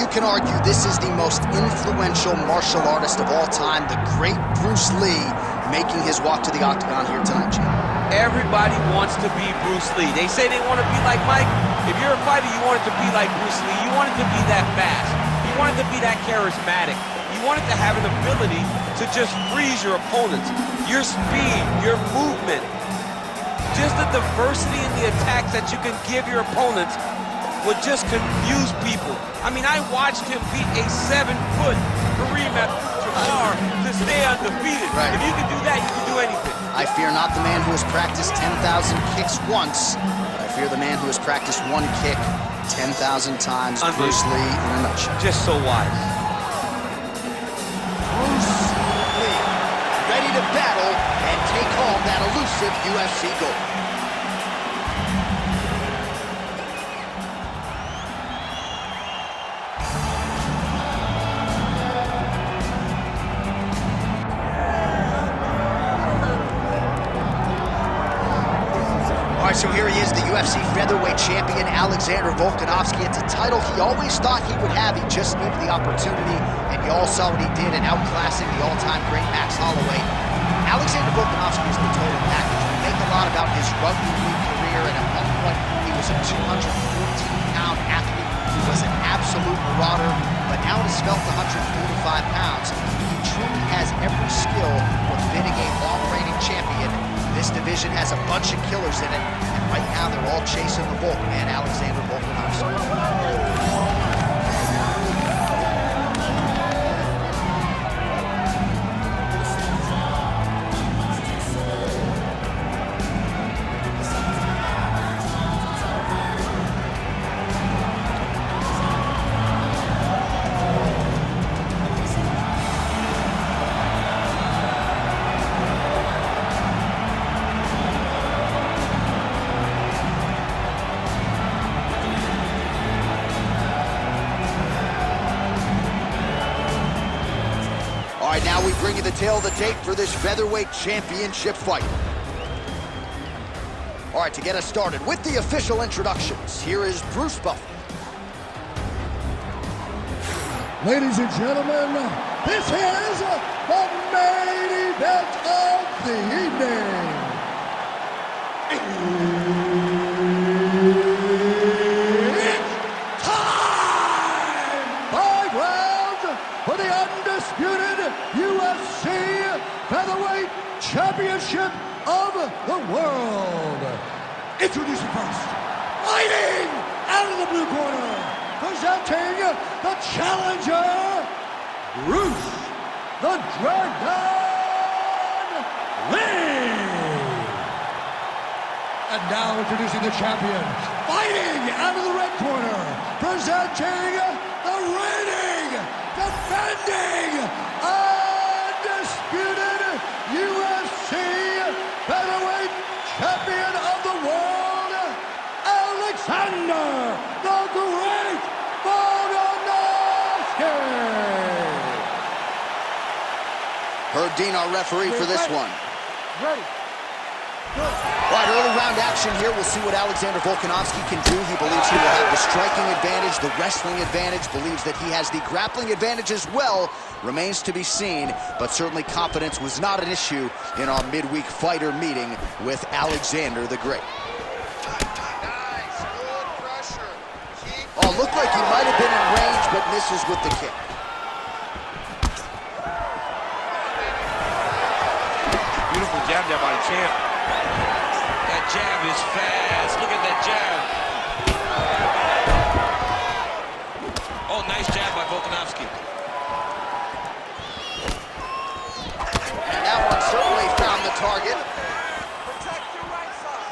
you can argue this is the most influential martial artist of all time, the great Bruce Lee, making his walk to the octagon here tonight, Jim. Everybody wants to be Bruce Lee. They say they want to be like Mike. If you're a fighter, you want it to be like Bruce Lee. You want it to be that fast. You want it to be that charismatic. You want it to have an ability to just freeze your opponents. Your speed, your movement, just the diversity in the attacks that you can give your opponents would just confuse people. I mean, I watched him beat a 7-foot Kareem Abdul-Jabbar to stay undefeated. Right. If you can do that, you can do anything. I fear not the man who has practiced 10,000 kicks once, but I fear the man who has practiced one kick 10,000 times. Bruce Lee in a nutshell. Just so wise. Bruce Lee, ready to battle and take home that elusive UFC gold. So here he is, the UFC featherweight champion, Alexander Volkanovski. It's a title he always thought he would have. He just needed the opportunity, and you all saw what he did in outclassing the all-time great Max Holloway. Alexander Volkanovski is the total package. We make a lot about his rugby league career, and at one point, he was a 214-pound athlete who was an absolute marauder, but now at his felt 145 pounds, he truly has every skill befitting a long-reigning champion. This division has a bunch of killers in it, and right now they're all chasing the Volk man, Alexander Volkanovski. All right, now we bring you the tale of the tape for this featherweight championship fight. All right, to get us started with the official introductions, here is Bruce Buffer. Ladies and gentlemen, this is the main event of the evening. It's time! 5 rounds for the undisputed UFC Featherweight Championship of the world. Introducing first, fighting out of the blue corner, presenting the challenger, Bruce the Dragon Lee. And now introducing the champion, fighting out of the red corner, presenting the reigning, defending, undisputed UFC Featherweight Champion of the world, Alexander the Great Volkanovski. Herb Dean, our referee for this one. Ready. All right, early round action here. We'll see what Alexander Volkanovski can do. He believes he will have the striking advantage, the wrestling advantage, believes that he has the grappling advantage as well. Remains to be seen, but certainly confidence was not an issue in our midweek fighter meeting with Alexander the Great. Nice, good pressure. Oh, looked like he might have been in range, but misses with the kick. Beautiful jab there by the champ. That jab is fast. Look at that jab. Oh, nice jab by Volkanovski. And that one certainly found the target. Protect your right side.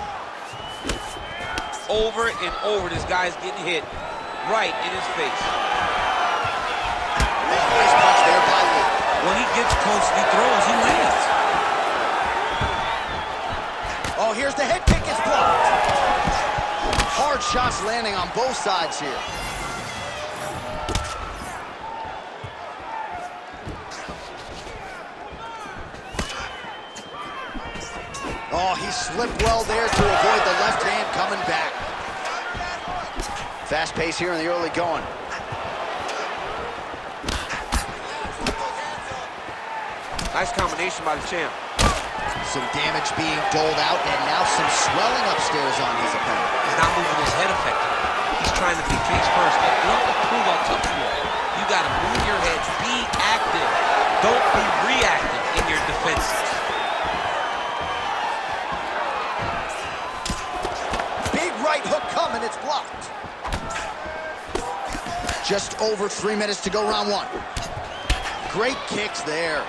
Over and over, this guy's getting hit right in his face. Nice punch there by Lee. When he gets close, he throws, he lands. Oh, here's the head kick, it's blocked. Hard shots landing on both sides here. Oh, he slipped well there to avoid the left hand coming back. Fast pace here in the early going. Nice combination by the champ. Some damage being doled out, and now some swelling upstairs on his opponent. He's not moving his head effectively. He's trying to be face first. But don't prove how tough you are. You got to move your head. Be active. Don't be reactive in your defenses. Big right hook coming. It's blocked. Just over 3 minutes to go, round one. Great kicks there.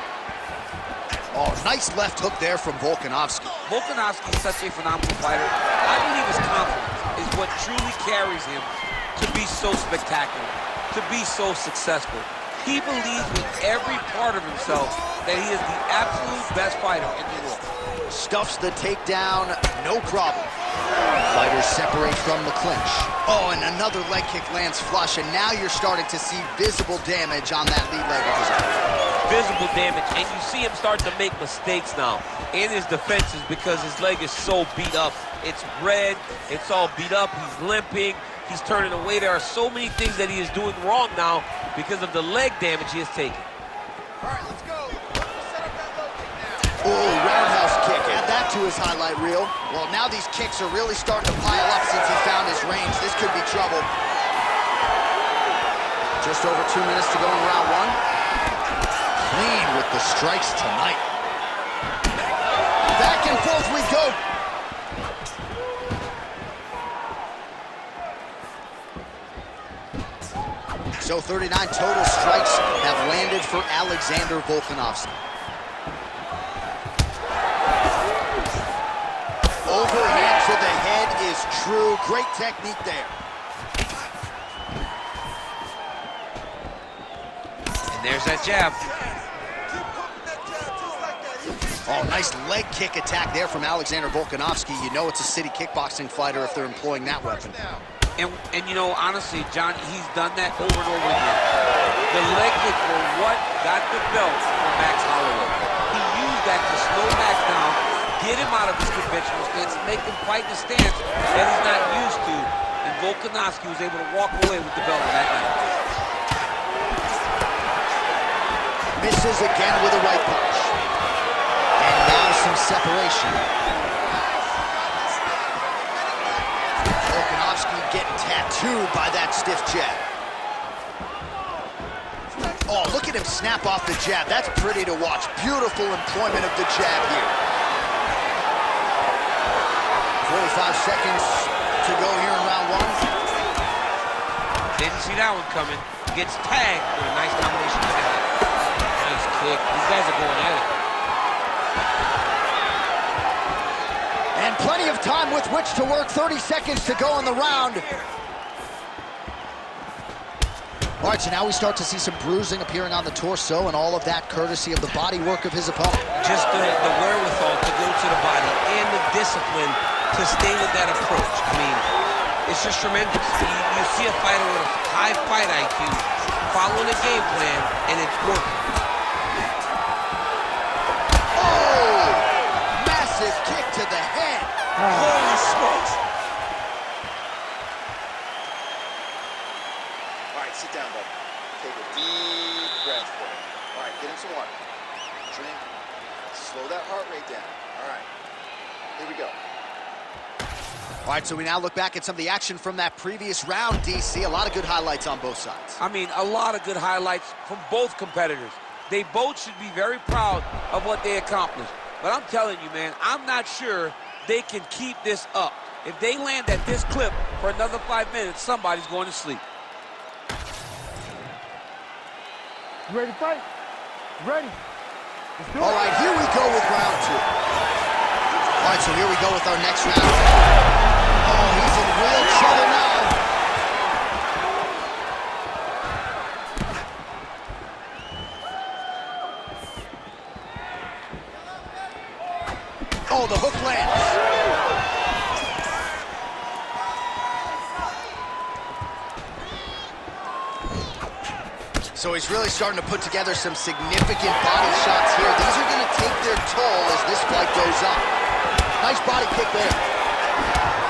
Oh, nice left hook there from Volkanovski. Volkanovski is such a phenomenal fighter. I believe his confidence is what truly carries him to be so spectacular, to be so successful. He believes with every part of himself that he is the absolute best fighter in the world. Stuffs the takedown, no problem. Fighters separate from the clinch. Oh, and another leg kick lands flush, and now you're starting to see visible damage on that lead leg of his own. Visible damage, and you see him start to make mistakes now in his defenses because his leg is so beat up. It's red, it's all beat up, he's limping, he's turning away. There are so many things that he is doing wrong now because of the leg damage he has taken. All right, let's go. Set up that low kick now. Oh, roundhouse kick. Add that to his highlight reel. Well, now these kicks are really starting to pile up since he found his range. This could be trouble. Just over 2 minutes to go in round one. Clean with the strikes tonight. Back and forth we go. So 39 total strikes have landed for Alexander Volkanovski. Overhand to the head is true. Great technique there. And there's that jab. Oh, nice leg kick attack there from Alexander Volkanovski. You know it's a city kickboxing fighter if they're employing that weapon. And you know, honestly, John, he's done that over and over again. The leg kicks were what got the belt for Max Holloway. He used that to slow Max down, get him out of his conventional stance, make him fight the stance that he's not used to. And Volkanovski was able to walk away with the belt on that night. Misses again with a right punch. And now some separation. Volkanovski getting tattooed by that stiff jab. Oh, look at him snap off the jab. That's pretty to watch. Beautiful employment of the jab here. 45 seconds to go here in round one. Didn't see that one coming. Gets tagged with a nice combination of that. Nice kick. These guys are going at it. And plenty of time with which to work. 30 seconds to go in the round. All right, so now we start to see some bruising appearing on the torso, and all of that courtesy of the body work of his opponent. Just the wherewithal to go to the body and the discipline to stay with that approach. I mean, it's just tremendous. You see a fighter with a high fight IQ following a game plan, and it's working. Oh! Massive kick to the head. Holy smokes! All right, sit down, buddy. Take a deep breath for it. All right, get him some water. Drink. Slow that heart rate down. All right, here we go. All right, so we now look back at some of the action from that previous round, DC. A lot of good highlights on both sides. I mean, a lot of good highlights from both competitors. They both should be very proud of what they accomplished. But I'm telling you, man, I'm not sure they can keep this up. If they land at this clip for another 5 minutes, somebody's going to sleep. You ready to fight? Ready. Let's do it. All right, here we go with round two. All right, so here we go with our next round. Oh, he's in real trouble now. Oh, the hook lands. So he's really starting to put together some significant body shots here. These are going to take their toll as this fight goes on. Nice body kick there.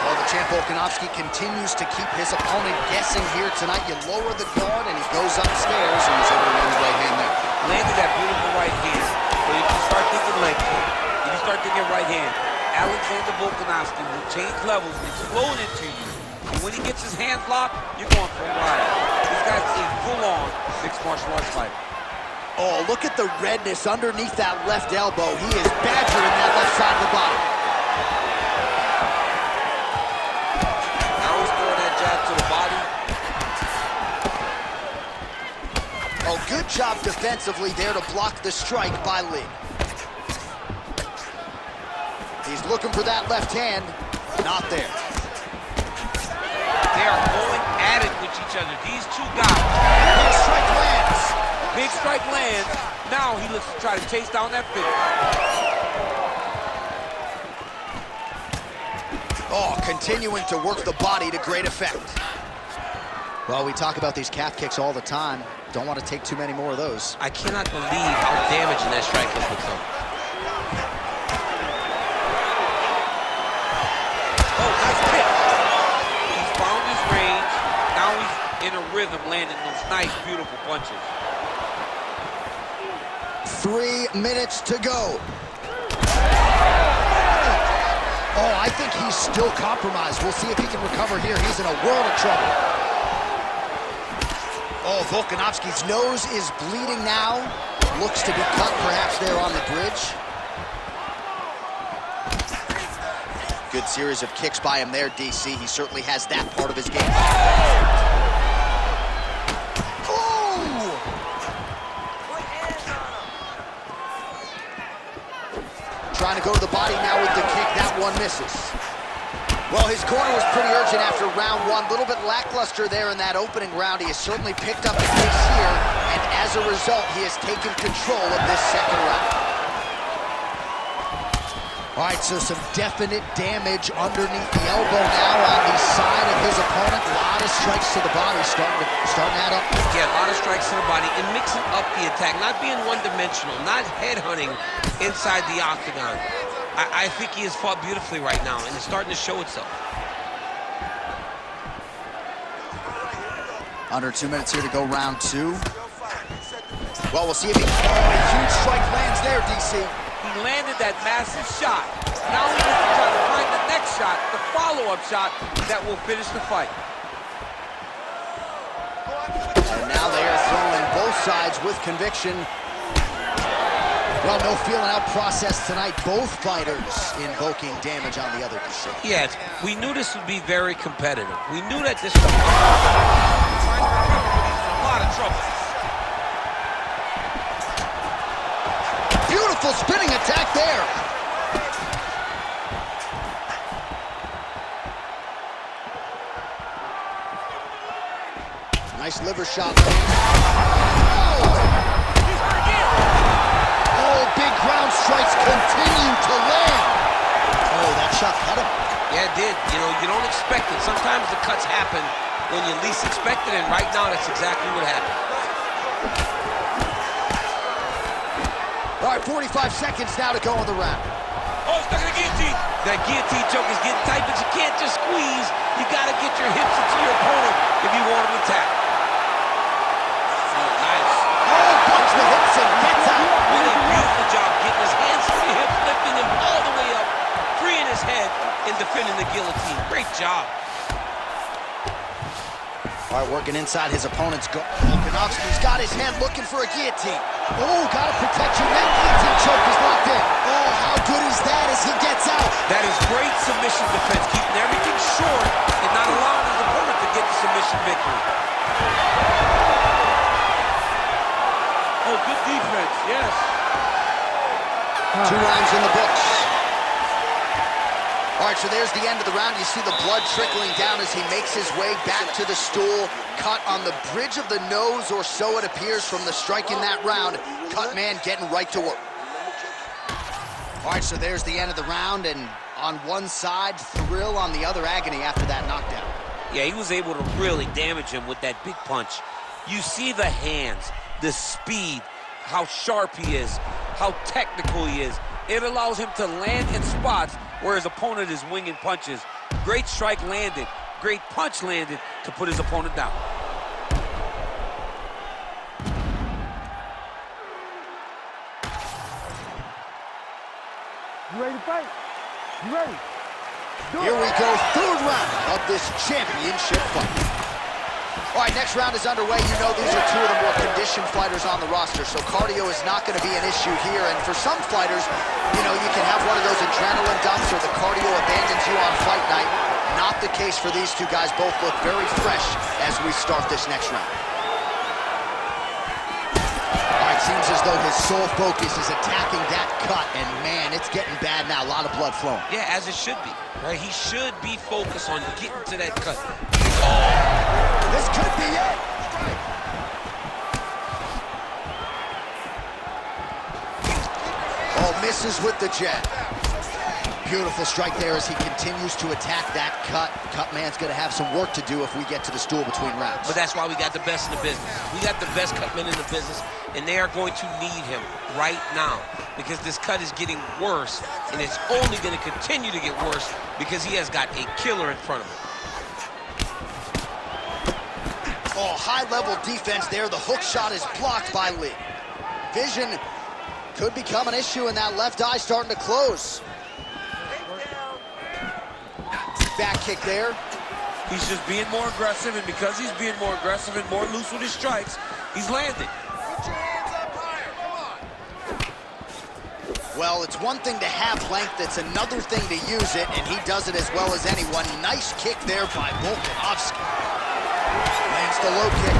Well, the champ Volkanovski continues to keep his opponent guessing here tonight. You lower the guard and he goes upstairs and he's able to land the right hand there. Landed that beautiful right hand. But if you start thinking leg kick, if you start thinking right hand, Alexander Volkanovski will change levels and explode into you. And when he gets his hands locked, you're going for a ride. This guy's a full-on mixed martial arts fighter. Oh, look at the redness underneath that left elbow. He is badgering that left side of the body. Now he's throwing that jab to the body. Oh, good job defensively there to block the strike by Lee. He's looking for that left hand. Not there. They are going at it with each other. These two guys. Big strike lands. Big strike lands. Now he looks to try to chase down that finish. Oh, continuing to work the body to great effect. Well, we talk about these calf kicks all the time. Don't want to take too many more of those. I cannot believe how damaging that strike has become. Oh, nice kick. He's found his range. Now he's in a rhythm, landing those nice, beautiful punches. 3 minutes to go. Oh, I think he's still compromised. We'll see if he can recover here. He's in a world of trouble. Oh, Volkanovski's nose is bleeding now. Looks to be cut perhaps there on the bridge. Good series of kicks by him there, DC. He certainly has that part of his game. Trying to go to the body now with the kick. That one misses. Well, his corner was pretty urgent after round one. A little bit lackluster there in that opening round. He has certainly picked up the pace here, and as a result, he has taken control of this second round. All right, so some definite damage underneath the elbow now on the side of his opponent. A lot of strikes to the body, starting to add up. Yeah, a lot of strikes to the body and mixing up the attack, not being one-dimensional, not headhunting inside the octagon. I think he has fought beautifully right now, and it's starting to show itself. Under 2 minutes here to go, round two. Well, we'll see if he... Oh, a huge strike lands there, DC. He landed that massive shot. Now he needs to try to find the next shot, the follow-up shot that will finish the fight. And now they are throwing both sides with conviction. Well, no feeling out process tonight. Both fighters invoking damage on the other DC. Yes, we knew this would be very competitive. We knew that this was trying to recover, but he's in a lot of trouble. Beautiful spinning attack there. Nice liver shot. Oh, big ground strikes continue to land. Oh, that shot cut him. Yeah, it did. You know, you don't expect it. Sometimes the cuts happen when you least expect it, and right now that's exactly what happened. All right, 45 seconds now to go on the round. Oh, stuck in the guillotine. That guillotine choke is getting tight, but you can't just squeeze. You got to get your hips into your opponent if you want him to tap. Nice. Oh, bumps the hips and gets out. Really beautiful job getting his hands to the hips, lifting him all the way up, freeing his head, and defending the guillotine. Great job. All right, working inside his opponent's guard. Volkanovski's got his head looking for a guillotine. Oh, got to protect you. That guillotine choke is locked in. Oh, how good is that as he gets out? That is great submission defense, keeping everything short and not allowing his opponent to get the submission victory. Oh, good defense, yes. 2 rounds in the books. All right, so there's the end of the round. You see the blood trickling down as he makes his way back to the stool. Cut on the bridge of the nose, or so it appears from the strike in that round. Cut man getting right to work. All right, so there's the end of the round, and on one side, thrill, on the other, agony after that knockdown. Yeah, he was able to really damage him with that big punch. You see the hands, the speed, how sharp he is, how technical he is. It allows him to land in spots where his opponent is winging punches. Great strike landed, great punch landed to put his opponent down. You ready to fight? You ready? Here we go, third round of this championship fight. All right, next round is underway. You know these are two of the more conditioned fighters on the roster, so cardio is not going to be an issue here. And for some fighters, you know, you can have one of those adrenaline dumps or the cardio abandons you on fight night. Not the case for these two guys. Both look very fresh as we start this next round. All right, seems as though his sole focus is attacking that cut, and man, it's getting bad now. A lot of blood flowing. Yeah, as it should be, right? He should be focused on getting to that cut. This could be it. Oh, misses with the jab. Beautiful strike there as he continues to attack that cut. Cut man's gonna have some work to do if we get to the stool between rounds. But that's why we got the best in the business. We got the best cut men in the business, and they are going to need him right now because this cut is getting worse, and it's only gonna continue to get worse because he has got a killer in front of him. Oh, high-level defense there. The hook shot is blocked by Lee. Vision could become an issue, and that left eye starting to close. Back kick there. He's just being more aggressive, and because he's being more aggressive and more loose with his strikes, he's landing. Put your hands up higher, come on. Well, it's one thing to have length, it's another thing to use it, and he does it as well as anyone. Nice kick there by Volk. Lands the low kick.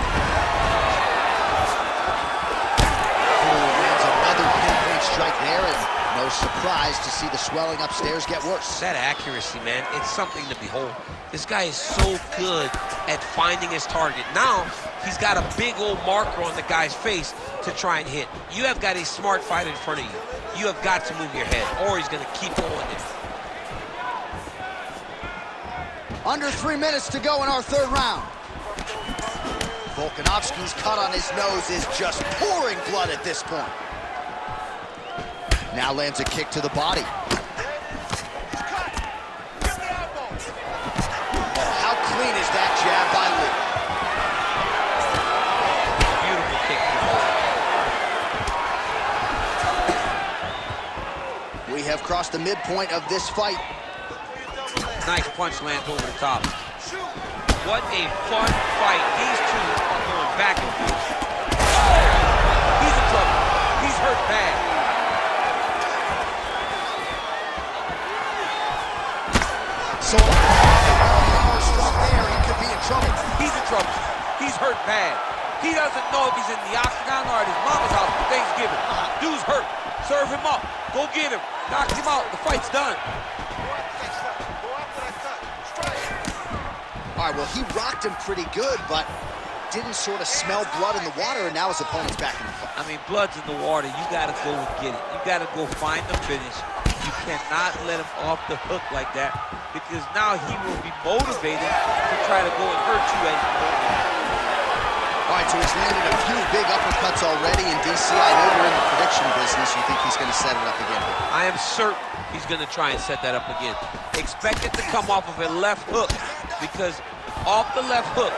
Lands another pinpoint strike there, and no surprise to see the swelling upstairs get worse. That accuracy, man, it's something to behold. This guy is so good at finding his target. Now, he's got a big old marker on the guy's face to try and hit. You have got a smart fighter in front of you. You have got to move your head, or he's going to keep going in. Under 3 minutes to go in our third round. Volkanovski's cut on his nose is just pouring blood at this point. Now lands a kick to the body. Oh, how clean is that jab by Lee? Beautiful kick. We have crossed the midpoint of this fight. Nice punch lands over the top. What a fun fight. These two are going back and forth. He's in trouble. He's hurt bad. So, struck there, he could be in trouble. He's in trouble. He's hurt bad. He doesn't know if he's in the octagon or at his mama's house for Thanksgiving. Dude's hurt. Serve him up. Go get him. Knock him out. The fight's done. All right, well, he rocked him pretty good, but didn't sort of smell blood in the water, and now his opponent's back in the fight. I mean, blood's in the water. You got to go and get it. You got to go find the finish. You cannot let him off the hook like that because now he will be motivated to try to go and hurt you as you hold him. All right, so he's landed a few big uppercuts already in DC. I know you're in the prediction business. You think he's going to set it up again? I am certain he's going to try and set that up again. Expect it to come off of a left hook because off the left hook,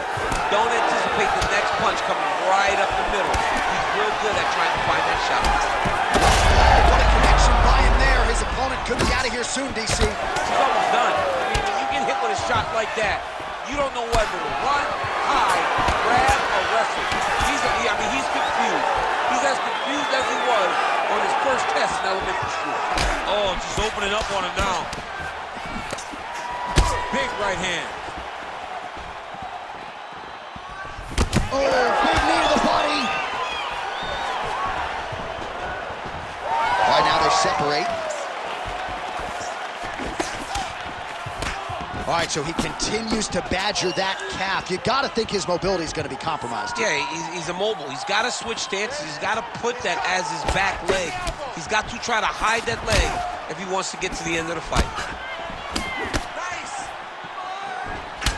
don't anticipate the next punch coming right up the middle. He's real good at trying to find that shot. Oh, what a connection by him there. His opponent could be out of here soon, DC. He's almost done. I mean, when you get hit with a shot like that, you don't know whether to run, hide, grab, or wrestle. He's confused. He's as confused as he was on his first test in elementary school. Oh, just opening up on him now. Big right hand. Oh, big knee to the body. All right, now they separate. All right, so he continues to badger that calf. You got to think his mobility is going to be compromised. Yeah, he's immobile. He's got to switch stances. He's got to put that as his back leg. He's got to try to hide that leg if he wants to get to the end of the fight. Nice.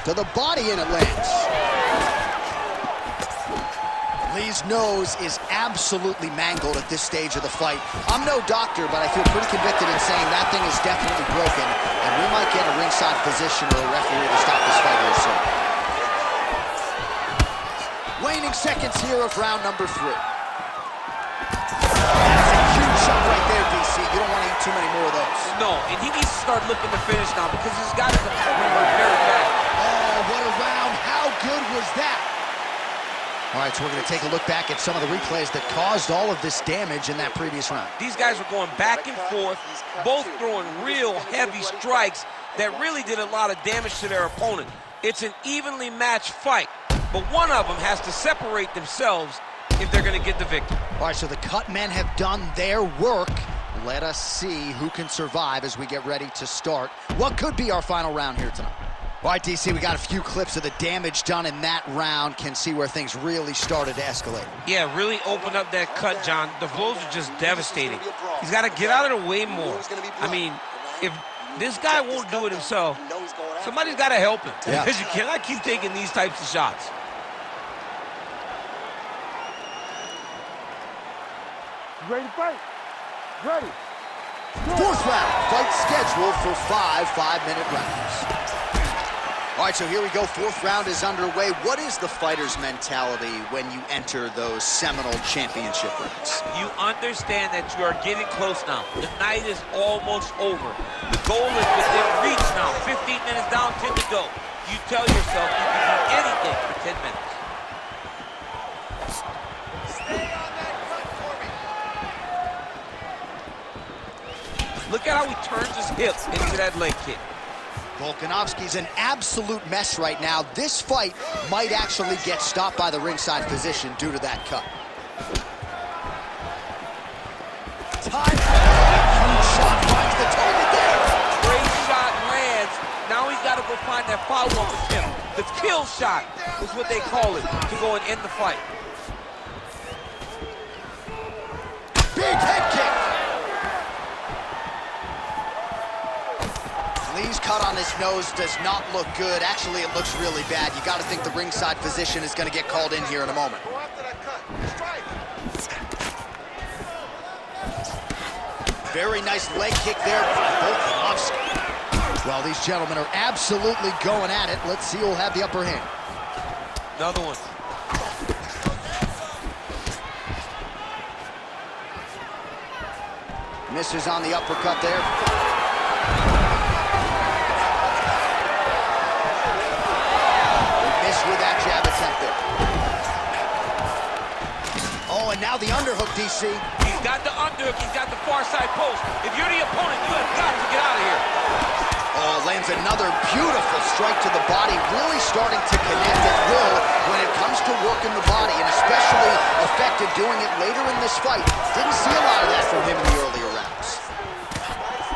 To the body, and it lands. Lee's nose is absolutely mangled at this stage of the fight. I'm no doctor, but I feel pretty convicted in saying that thing is definitely broken, and we might get a ringside position or a referee to stop this fight here soon. Waning seconds here of round number 3. That's a huge shot right there, DC. You don't want to eat too many more of those. and he needs to start looking to finish now because he's got his opponent hurt very bad. Oh, what a round. How good was that? All right, so we're going to take a look back at some of the replays that caused all of this damage in that previous round. These guys were going back and forth, both throwing real heavy strikes that really did a lot of damage to their opponent. It's an evenly matched fight, but one of them has to separate themselves if they're going to get the victory. All right, so the cut men have done their work. Let us see who can survive as we get ready to start what could be our final round here tonight. All right, DC, we got a few clips of the damage done in that round. Can see where things really started to escalate. Yeah, really opened up that cut, John. The blows are just devastating. He's got to get out of the way more. I mean, if this guy won't do it himself, somebody's got to help him. Yeah. Because you cannot keep taking these types of shots. Ready to fight? Ready. Fourth round, fight scheduled for 5 5-minute rounds. All right, so here we go. Fourth round is underway. What is the fighter's mentality when you enter those seminal championship rounds? You understand that you are getting close now. The night is almost over. The goal is within reach now. 15 minutes down, 10 to go. You tell yourself you can do anything for 10 minutes. Stay on that cut for me. Look at how he turns his hips into that leg kick. Volkanovski's an absolute mess right now. This fight might actually get stopped by the ringside physician due to that cut. Time for a huge shot. Finds the target there. Great shot lands. Now he's got to go find that follow-up attempt. The kill shot is what they call it to go and end the fight. Big head kick. Lee's cut on his nose does not look good. Actually, it looks really bad. You got to think the ringside physician is going to get called in here in a moment. Go after that cut. Strike. Very nice leg kick there by Volkanovski. Well, these gentlemen are absolutely going at it. Let's see who'll have the upper hand. Another one. Misses on the uppercut there. Missed with that jab attempt there. Oh, and now the underhook, DC. He's got the underhook. He's got the far side post. If you're the opponent, you have got to get out of here. Oh, lands another beautiful strike to the body, really starting to connect at will when it comes to working the body, and especially effective doing it later in this fight. Didn't see a lot of that from him in the earlier rounds.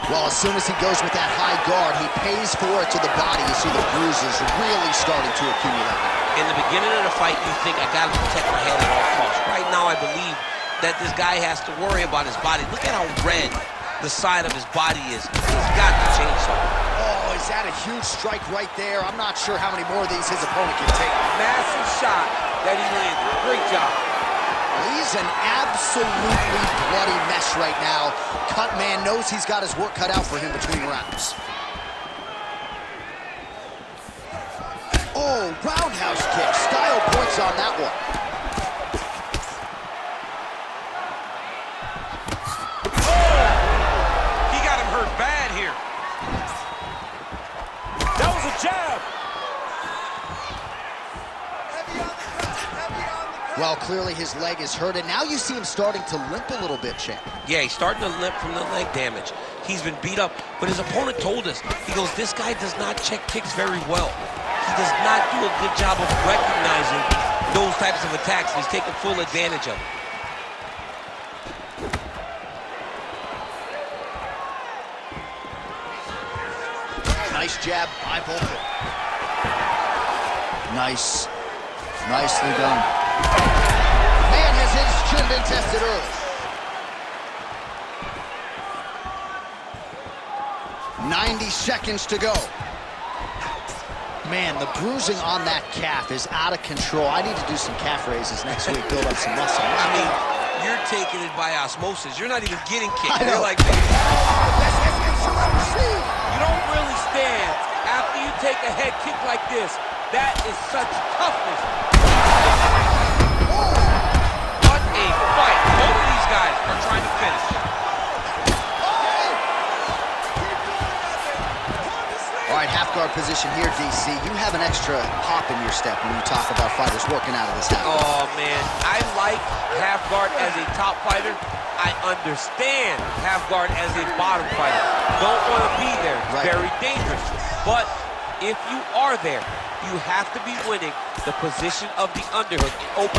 Well, as soon as he goes with that high guard, he pays for it to the body. You see the bruises really starting to accumulate. In the beginning of the fight, you think, I got to protect my head at all costs. Right now, I believe that this guy has to worry about his body. Look at how red the side of his body is. He's got to change something. Oh, is that a huge strike right there? I'm not sure how many more of these his opponent can take. Massive shot that he landed. Great job. He's an absolutely bloody mess right now. Cut man knows he's got his work cut out for him between rounds. Oh, roundhouse kick. Style points on that one. He got him hurt bad here. That was a jab. Heavy on the cut. Heavy on the cut. Well, clearly his leg is hurt, and now you see him starting to limp a little bit, champ. Yeah, he's starting to limp from the leg damage. He's been beat up, but his opponent told us, he goes, this guy does not check kicks very well. He does not do a good job of recognizing those types of attacks. He's taking full advantage of it. Nice jab by Volk. Nice. Nicely done. Man, has his chin been tested early. 90 seconds to go. Man, the bruising on that calf is out of control. I need to do some calf raises next week, build up some muscle. I mean, you're taking it by osmosis. You're not even getting kicked. I know. You're like, you don't really stand after you take a head kick like this. That is such toughness. What a fight. Both of these guys are trying to finish. All right, half guard position here, DC. You have an extra hop in your step when you talk about fighters working out of this half guard. Oh, man, I like half guard as a top fighter. I understand half guard as a bottom fighter. Don't want to be there. It's very dangerous. But if you are there, you have to be winning the position of the underhook. Oh,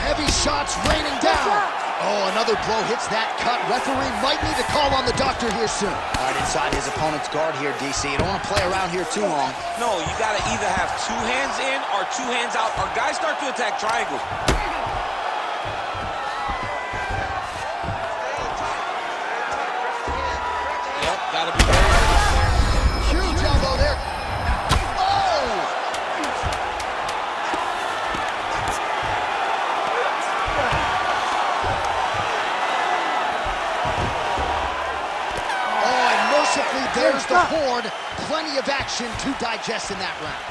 heavy shots raining down. Oh, another blow hits that cut. Referee might need to call on the doctor here soon. All right, inside his opponent's guard here, DC. You don't want to play around here too long. No, you got to either have two hands in or two hands out, or guys start to attack triangles. Yep, got to be ready. Huge elbow there. There's the horn. Plenty of action to digest in that round.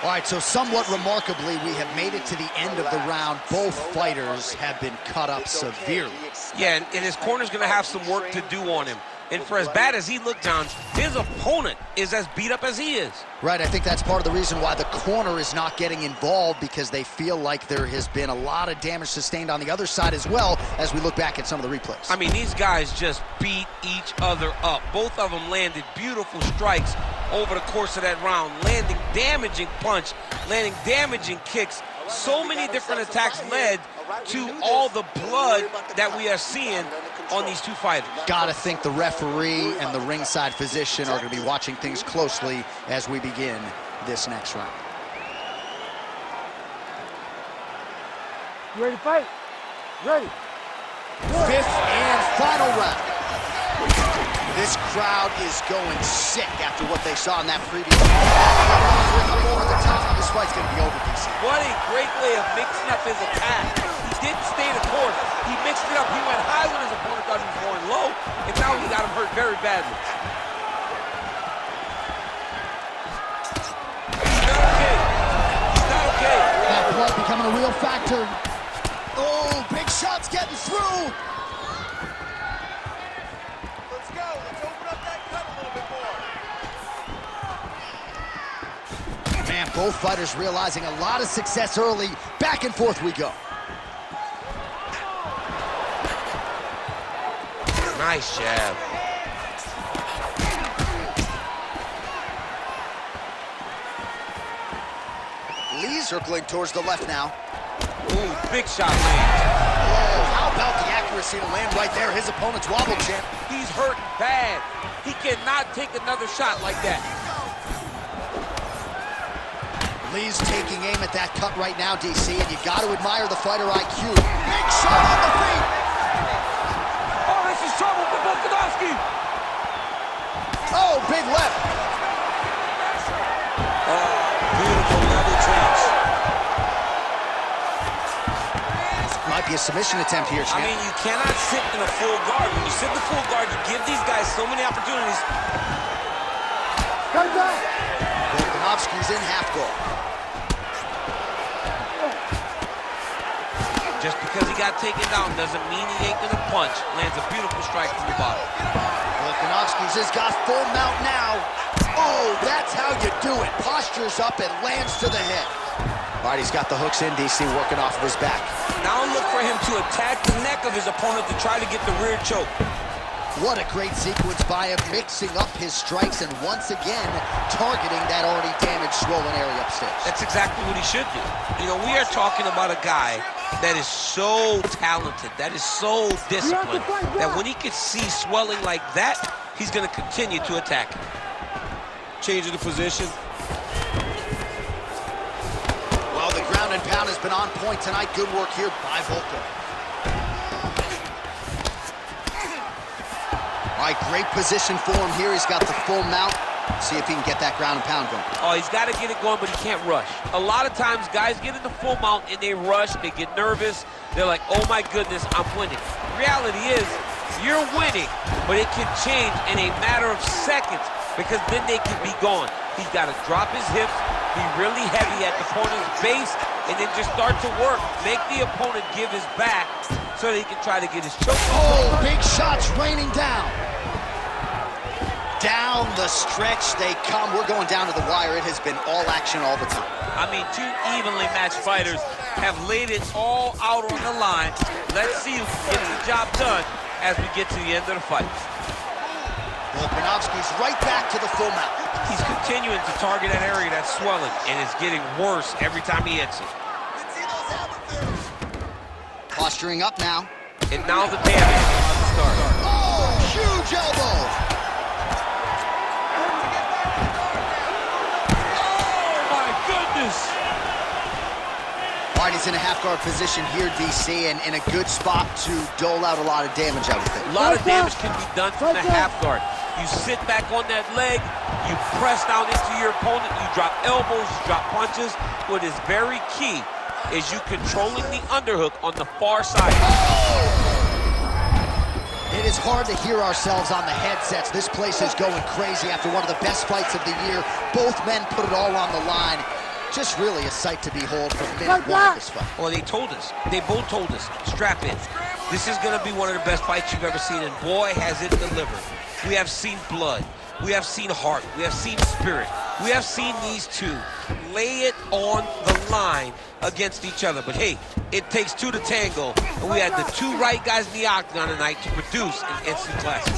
All right, so somewhat remarkably, we have made it to the end of the round. Both fighters have been cut up severely. Yeah, and his corner's going to have some work to do on him. And for as bad as he looked, John, his opponent is as beat up as he is. Right, I think that's part of the reason why the corner is not getting involved, because they feel like there has been a lot of damage sustained on the other side as well, as we look back at some of the replays. I mean, these guys just beat each other up. Both of them landed beautiful strikes over the course of that round, landing damaging punch, landing damaging kicks. So many different attacks led to all the blood that we are seeing on these two fighters. Gotta think the referee and the ringside physician are gonna be watching things closely as we begin this next round. You ready to fight? Ready. Fifth and final round. This crowd is going sick after what they saw in that previous over the top. This fight's gonna be over, DC. What a great way of mixing up his attack. He didn't stay the course. He mixed it up. He went high when his opponent thought he was going low, and now he got him hurt very badly. He's not okay. He's not okay. That blood becoming a real factor. Oh, big shots getting through. Let's go. Let's open up that cut a little bit more. Man, both fighters realizing a lot of success early. Back and forth we go. Nice jab. Lee circling towards the left now. Ooh, big shot lands. Oh, how about the accuracy to land right there? His opponent's wobble, champ. He's hurting bad. He cannot take another shot like that. Lee's taking aim at that cut right now, DC, and you got to admire the fighter IQ. Big shot on the feet. Oh, this is trouble for Volkanovski. Oh, big left. Oh, beautiful level change. Might be a submission attempt here, champ. I mean, you cannot sit in a full guard. When you sit in the full guard, you give these guys so many opportunities. Come back. Volkanovski's in half guard. Just because he got taken down doesn't mean he ain't gonna punch. Lands a beautiful strike from the bottom. Volkanovski's has got full mount now. Oh, that's how you do it. Postures up and lands to the head. All right, he's got the hooks in, DC, working off of his back. Now look for him to attack the neck of his opponent to try to get the rear choke. What a great sequence by him, mixing up his strikes and once again targeting that already damaged, swollen area upstairs. That's exactly what he should do. You know, we are talking about a guy that is so talented, that is so disciplined, that when he can see swelling like that, he's going to continue to attack him. Changing the position. Well, the ground and pound has been on point tonight. Good work here by Volko. All right, great position for him here. He's got the full mount. See if he can get that ground and pound going. Oh, he's got to get it going, but he can't rush. A lot of times, guys get in the full mount and they rush, they get nervous. They're like, oh my goodness, I'm winning. Reality is, you're winning, but it can change in a matter of seconds because then they can be gone. He's got to drop his hips, be really heavy at the opponent's base, and then just start to work. Make the opponent give his back so that he can try to get his choke. Oh, big shots raining down. Down the stretch they come. We're going down to the wire. It has been all action all the time. I mean, two evenly matched fighters have laid it all out on the line. Let's see who gets the job done as we get to the end of the fight. Volkanovski's right back to the full mount. He's continuing to target that area that's swelling, and it's getting worse every time he hits it. Posturing up now. And now the damage is about to start. Oh, huge elbow. Oh, my goodness. All right, he's in a half-guard position here, DC, and in a good spot to dole out a lot of damage, I would think. A lot of damage can be done from the half guard. You sit back on that leg, you press down into your opponent, you drop elbows, you drop punches. What is very key is you controlling the underhook on the far side. It is hard to hear ourselves on the headsets. This place is going crazy after one of the best fights of the year. Both men put it all on the line. Just really a sight to behold from minute one of this fight. Well, they told us. They both told us. Strap in. This is going to be one of the best fights you've ever seen, and boy, has it delivered. We have seen blood. We have seen heart. We have seen spirit. We have seen these two lay it on the line against each other. But hey, it takes two to tango, and we had the two right guys in the octagon tonight to produce an instant classic.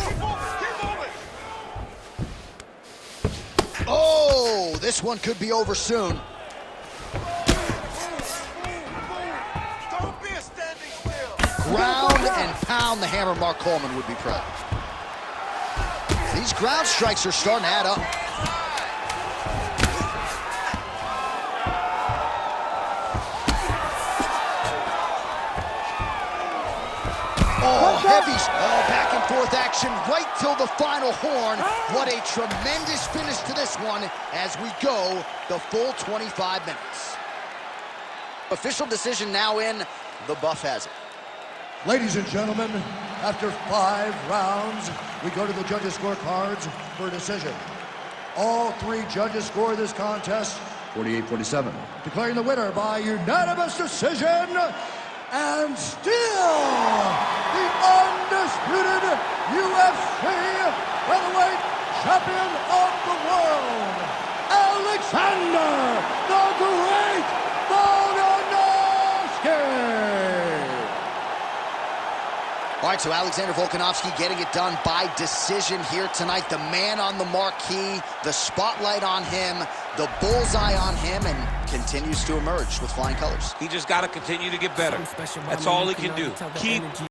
Oh, this one could be over soon. Ground and pound, the hammer. Mark Coleman would be proud. These ground strikes are starting to add up. Oh, heavy. Oh, back and forth action right till the final horn. What a tremendous finish to this one as we go the full 25 minutes. Official decision now in. The buff has it. Ladies and gentlemen, after 5 rounds, we go to the judges' scorecards for a decision. All 3 judges score this contest 48-47. Declaring the winner by unanimous decision, and still the undisputed UFC featherweight champion of the world, Alexander the Great Volkanovski. All right, so Alexander Volkanovski getting it done by decision here tonight. The man on the marquee, the spotlight on him, the bullseye on him, and continues to emerge with flying colors. He just got to continue to get better. That's all he can do. Keep